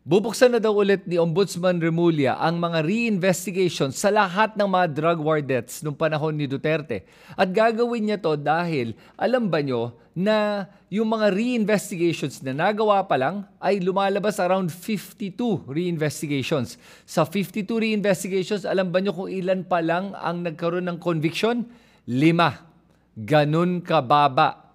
Bubuksan na daw ulit ni Ombudsman Remulla ang mga reinvestigation sa lahat ng mga drug war deaths noong panahon ni Duterte. At gagawin niya to dahil, alam ba nyo, na yung mga reinvestigations na nagawa pa lang ay lumalabas around 52 reinvestigations. Sa 52 reinvestigations, alam ba nyo kung ilan pa lang ang nagkaroon ng conviction? 5. Ganun kababa.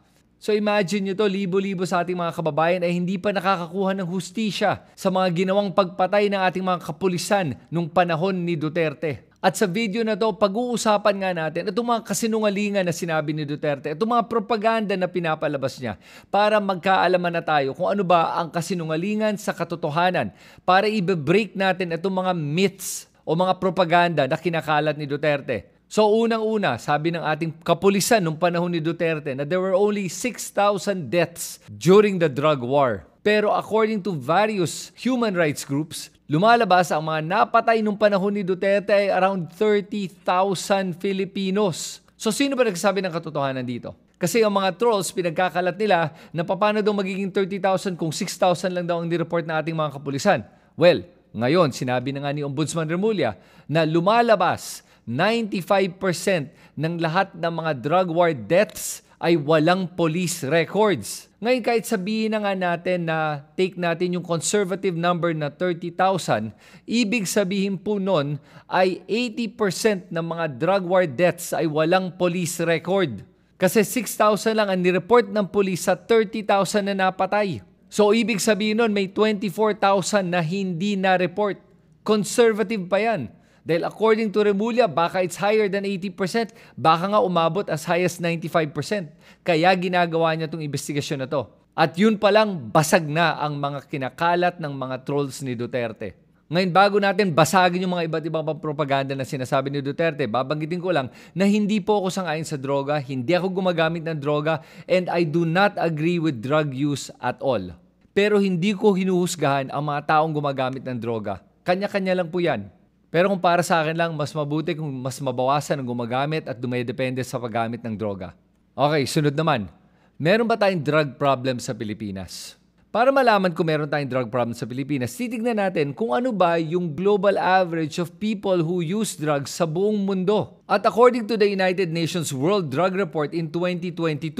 So imagine nyo to, libo-libo sa ating mga kababayan ay hindi pa nakakakuha ng hustisya sa mga ginawang pagpatay ng ating mga kapulisan nung panahon ni Duterte. At sa video na to, pag-uusapan nga natin itong mga kasinungalingan na sinabi ni Duterte, itong mga propaganda na pinapalabas niya para magkaalaman na tayo kung ano ba ang kasinungalingan sa katotohanan, para i-break natin itong mga myths o mga propaganda na kinakalat ni Duterte. So unang-una, sabi ng ating kapulisan nung panahon ni Duterte na there were only 6,000 deaths during the drug war. Pero according to various human rights groups, lumalabas ang mga napatay nung panahon ni Duterte ay around 30,000 Filipinos. So sino ba nagsasabi ng katotohanan dito? Kasi ang mga trolls, pinagkakalat nila na paano daw magiging 30,000 kung 6,000 lang daw ang nireport na ating mga kapulisan. Well, ngayon, sinabi na nga ni Ombudsman Remulla na lumalabas 95% ng lahat ng mga drug war deaths ay walang police records. Ngayon kahit sabihin na nga natin na take natin yung conservative number na 30,000, ibig sabihin po nun ay 80% ng mga drug war deaths ay walang police record. Kasi 6,000 lang ang nireport ng police sa 30,000 na napatay. So ibig sabihin nun may 24,000 na hindi na-report. Conservative pa yan. Dahil according to Remulla, baka it's higher than 80%, baka nga umabot as high as 95%. Kaya ginagawa niya itong investigasyon na to. At yun palang basag na ang mga kinakalat ng mga trolls ni Duterte. Ngayon, bago natin basagin yung mga iba't ibang propaganda na sinasabi ni Duterte, babanggitin ko lang na hindi po ako sang-ayon sa droga, hindi ako gumagamit ng droga, and I do not agree with drug use at all. Pero hindi ko hinuhusgahan ang mga taong gumagamit ng droga. Kanya-kanya lang po yan. Pero kung para sa akin lang, mas mabuti kung mas mabawasan ang gumagamit at dumedepende sa paggamit ng droga. Okay, sunod naman. Meron ba tayong drug problem sa Pilipinas? Para malaman kung meron tayong drug problem sa Pilipinas, titignan natin kung ano ba yung global average of people who use drugs sa buong mundo. At according to the United Nations World Drug Report in 2022,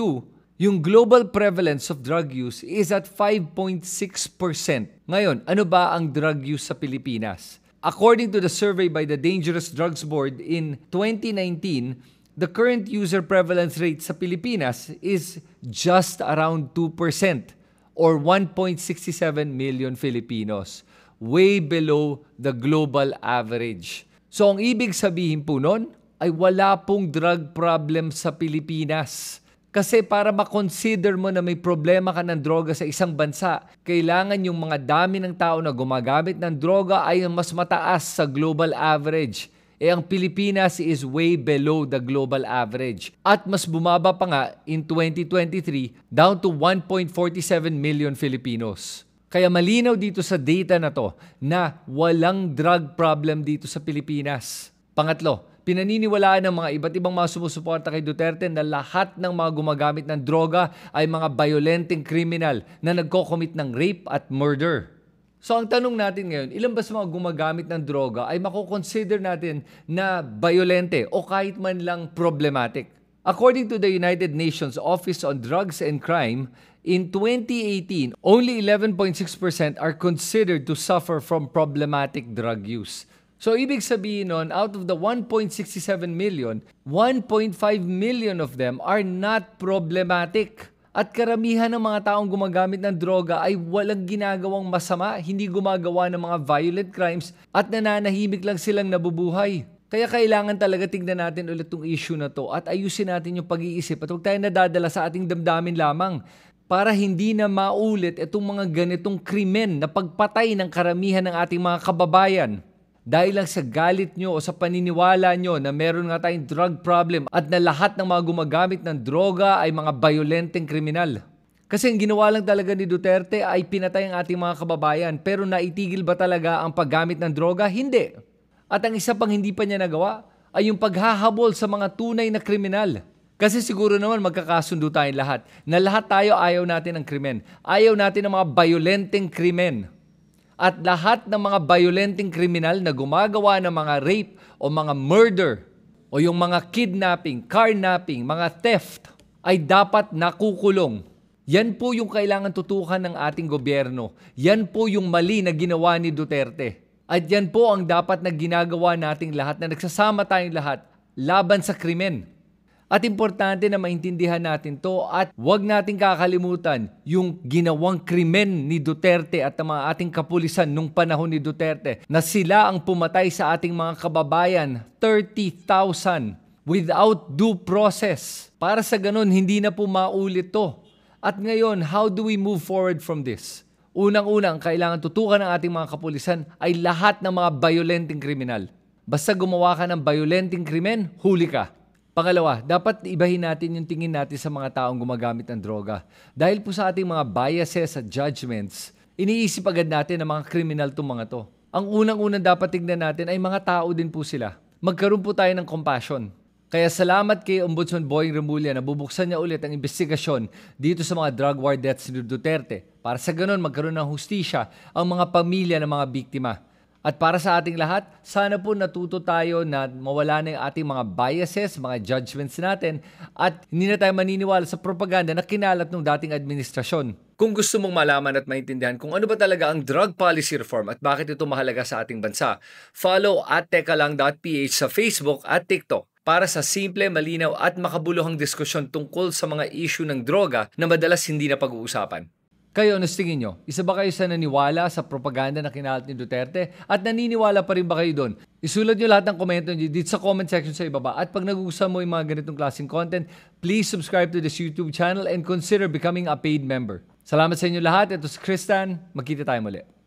yung global prevalence of drug use is at 5.6%. Ngayon, ano ba ang drug use sa Pilipinas? According to the survey by the Dangerous Drugs Board in 2019, the current user prevalence rate sa Pilipinas is just around 2% or 1.67 million Filipinos, way below the global average. So ang ibig sabihin po nun ay wala pong drug problem sa Pilipinas. Kasi para makonsider mo na may problema ka ng droga sa isang bansa, kailangan yung mga dami ng tao na gumagamit ng droga ay mas mataas sa global average. Ang Pilipinas is way below the global average. At mas bumaba pa nga in 2023 down to 1.47 million Filipinos. Kaya malinaw dito sa data na to na walang drug problem dito sa Pilipinas. Pangatlo, pinaniniwalaan ng mga iba't ibang mga sumusuporta kay Duterte na lahat ng mga gumagamit ng droga ay mga violenteng kriminal na nagko-commit ng rape at murder. So ang tanong natin ngayon, ilan ba sa mga gumagamit ng droga ay mako-consider natin na violente o kahit man lang problematic? According to the United Nations Office on Drugs and Crime, in 2018, only 11.6% are considered to suffer from problematic drug use. So, ibig sabihin nun, out of the 1.67 million, 1.5 million of them are not problematic. At karamihan ng mga taong gumagamit ng droga ay walang ginagawang masama, hindi gumagawa ng mga violent crimes at nananahimik lang silang nabubuhay. Kaya kailangan talaga tignan natin ulit itong issue na to at ayusin natin yung pag-iisip at huwag tayo nadadala sa ating damdamin lamang para hindi na maulit itong mga ganitong krimen na pagpatay ng karamihan ng ating mga kababayan. Dahil lang sa galit nyo o sa paniniwala nyo na meron nga tayong drug problem at na lahat ng mga gumagamit ng droga ay mga violenteng kriminal. Kasi ang ginawa lang talaga ni Duterte ay pinatay ang ating mga kababayan, pero naitigil ba talaga ang paggamit ng droga? Hindi. At ang isa pang hindi pa niya nagawa ay yung paghahabol sa mga tunay na kriminal. Kasi siguro naman magkakasundo tayong lahat na lahat tayo ayaw natin ng krimen. Ayaw natin ng mga violenteng krimen. At lahat ng mga violenting kriminal na gumagawa ng mga rape o mga murder o yung mga kidnapping, carnapping, mga theft ay dapat nakukulong. Yan po yung kailangan tutukan ng ating gobyerno. Yan po yung mali na ginawa ni Duterte. At yan po ang dapat na ginagawa nating lahat, na nagsasama tayong lahat laban sa krimen. At importante na maintindihan natin to at huwag nating kakalimutan yung ginawang krimen ni Duterte at ang mga ating kapulisan nung panahon ni Duterte, na sila ang pumatay sa ating mga kababayan, 30,000 without due process. Para sa ganun, hindi na po maulit to. At ngayon, how do we move forward from this? Unang-unang, kailangan tutukan ng ating mga kapulisan ay lahat ng mga violenting kriminal. Basta gumawa ka ng violenting krimen, huli ka. Pangalawa, dapat ibahin natin yung tingin natin sa mga taong gumagamit ng droga. Dahil po sa ating mga biases at judgments, iniisip agad natin na mga kriminal itong mga to. Ang unang-unang dapat tignan natin ay mga tao din po sila. Magkaroon po tayo ng compassion. Kaya salamat kay Ombudsman Boying Remulla na bubuksan niya ulit ang investigasyon dito sa mga drug war deaths ni Duterte. Para sa ganun, magkaroon ng hustisya ang mga pamilya ng mga biktima. At para sa ating lahat, sana po natuto tayo na mawala na yung ating mga biases, mga judgments natin, at hindi na tayo maniniwala sa propaganda na kinalat ng dating administrasyon. Kung gusto mong malaman at maintindihan kung ano ba talaga ang drug policy reform at bakit ito mahalaga sa ating bansa, follow at tekalang.ph sa Facebook at TikTok para sa simple, malinaw at makabuluhang diskusyon tungkol sa mga issue ng droga na madalas hindi na pag-uusapan. Kayo, ano tingin nyo? Isa ba kayo sa naniwala sa propaganda na kinalat ni Duterte? At naniniwala pa rin ba kayo doon? Isulat nyo lahat ng komento nyo dito sa comment section sa ibaba. At pag nagugustuhan mo yung mga ganitong klaseng content, please subscribe to this YouTube channel and consider becoming a paid member. Salamat sa inyo lahat. Ito si Kristan. Magkita tayo muli.